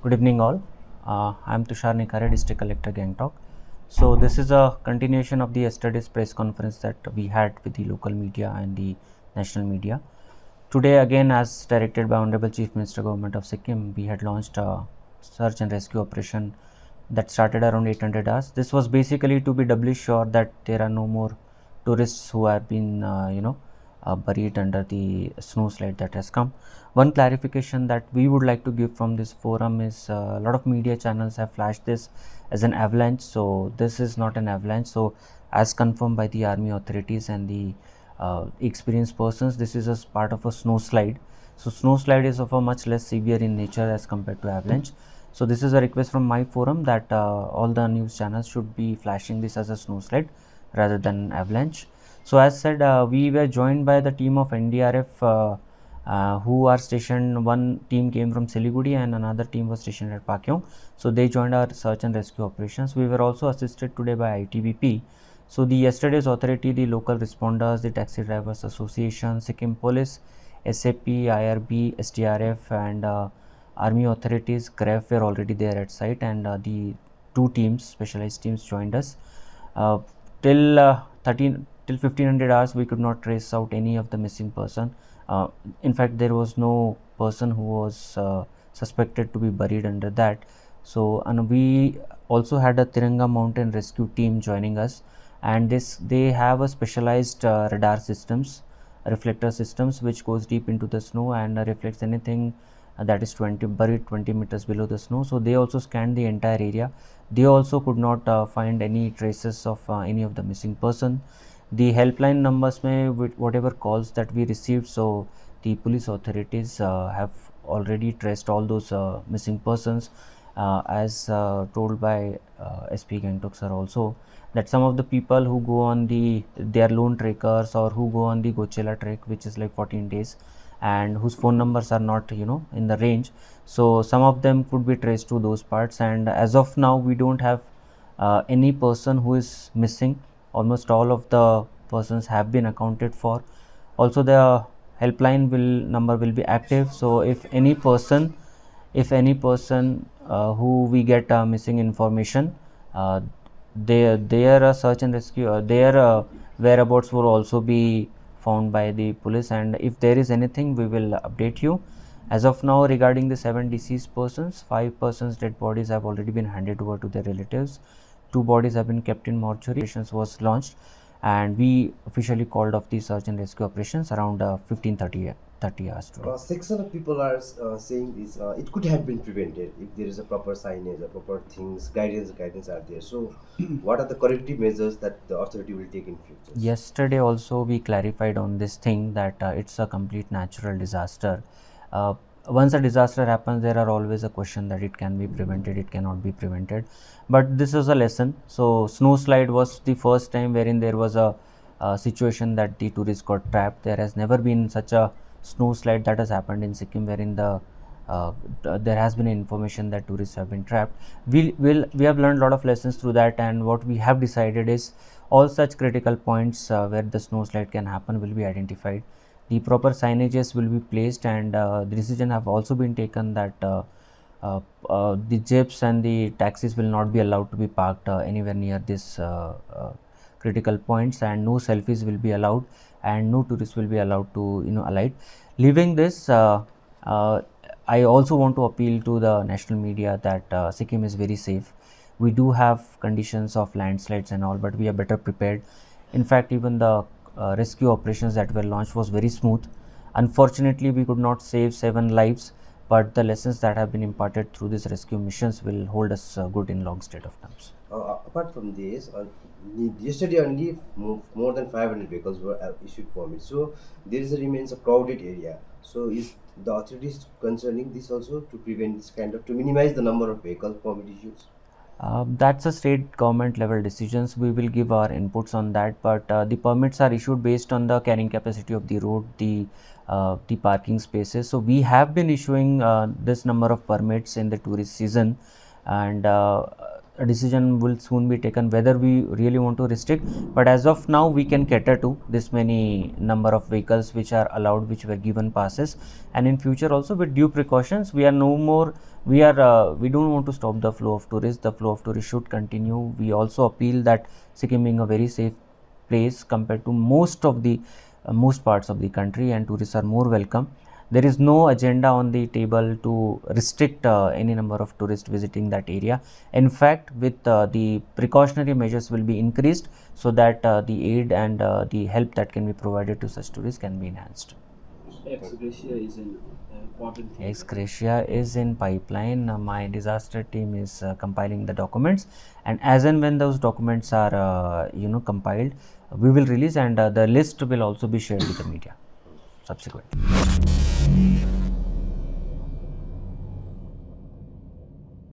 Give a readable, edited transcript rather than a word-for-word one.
Good evening, all. I am Tushar Nikare, District Collector, Gangtok. So, this is a continuation of the yesterday's press conference that we had with the local media and the national media. Today, again, as directed by Honorable Chief Minister, Government of Sikkim, we had launched a search and rescue operation that started around 800 hours. This was basically to be doubly sure that there are no more tourists who have been, buried under the snow slide that has come. One clarification that we would like to give from this forum is a lot of media channels have flashed this as an avalanche. So this is not an avalanche. So as confirmed by the army authorities and the experienced persons, this is a part of a snow slide. So snow slide is of a much less severe in nature as compared to avalanche. So this is a request from my forum that all the news channels should be flashing this as a snow slide rather than avalanche. So as said, we were joined by the team of NDRF who are stationed. One team came from Siliguri and another team was stationed at Pakyong. So they joined our search and rescue operations. We were also assisted today by ITBP. So the yesterday's authority, the local responders, the Taxi Drivers Association, Sikkim Police, SAP, IRB, SDRF and Army authorities, GREF were already there at site, and the two teams, specialized teams, joined us. Uh, till 1500 hours, we could not trace out any of the missing person. In fact, there was no person who was suspected to be buried under that. So, and we also had a Tiranga Mountain Rescue team joining us, and they have a specialized radar systems, reflector systems, which goes deep into the snow and reflects anything that is buried 20 meters below the snow. So they also scanned the entire area. They also could not find any traces of any of the missing person. The helpline numbers with whatever calls that we received, so the police authorities have already traced all those missing persons, as told by SP Gangtok sir also, that some of the people who go on they are lone trekkers or who go on the Gochela trek, which is like 14 days, and whose phone numbers are not in the range. So some of them could be traced to those parts, and as of now we don't have any person who is missing. Almost all of the persons have been accounted for. Also the helpline number will be active, so if any person who we get missing information, their search and rescue, their whereabouts will also be found by the police, and if there is anything we will update you. As of now, regarding the 7 deceased persons, 5 persons dead bodies have already been handed over to their relatives. 2 bodies have been kept in mortuary. Operations was launched, and we officially called off the search and rescue operations around 15:30 hours today. Section of people are saying this. It could have been prevented if there is a proper signage, a proper things, guidance are there. So, what are the corrective measures that the authority will take in future? Yesterday also we clarified on this thing that it's a complete natural disaster. Uh, Once a disaster happens, there are always a question that it can be prevented, it cannot be prevented. But this is a lesson. So snow slide was the first time wherein there was a situation that the tourists got trapped. There has never been such a snow slide that has happened in Sikkim, wherein there has been information that tourists have been trapped. We have learned a lot of lessons through that, and what we have decided is all such critical points where the snow slide can happen will be identified. The proper signages will be placed, and the decision have also been taken that the jeeps and the taxis will not be allowed to be parked anywhere near this critical points, and no selfies will be allowed, and no tourists will be allowed to alight. Leaving this, I also want to appeal to the national media that Sikkim is very safe. We do have conditions of landslides and all, but we are better prepared. In fact, even the rescue operations that were launched was very smooth. Unfortunately, we could not save 7 lives, but the lessons that have been imparted through these rescue missions will hold us good in long state of terms. Apart from this, yesterday only more than 500 vehicles were issued permits. So there remains a crowded area. So is the authorities concerning this also to prevent this kind of to minimize the number of vehicles permit issues? That's a state government level decisions. We will give our inputs on that, but the permits are issued based on the carrying capacity of the road, the parking spaces. So we have been issuing this number of permits in the tourist season, and a decision will soon be taken whether we really want to restrict. But as of now, we can cater to this many number of vehicles which are allowed, which were given passes, and in future also with due precautions, we are no more we don't want to stop the flow of tourists. The flow of tourists should continue. We also appeal that Sikkim being a very safe place compared to most parts of the country, and tourists are more welcome. There is no agenda on the table to restrict any number of tourists visiting that area. In fact, with the precautionary measures will be increased so that the aid and the help that can be provided to such tourists can be enhanced. Ex gratia is an important thing. Ex gratia is in pipeline. My disaster team is compiling the documents, and as and when those documents are compiled, we will release, and the list will also be shared with the media subsequently.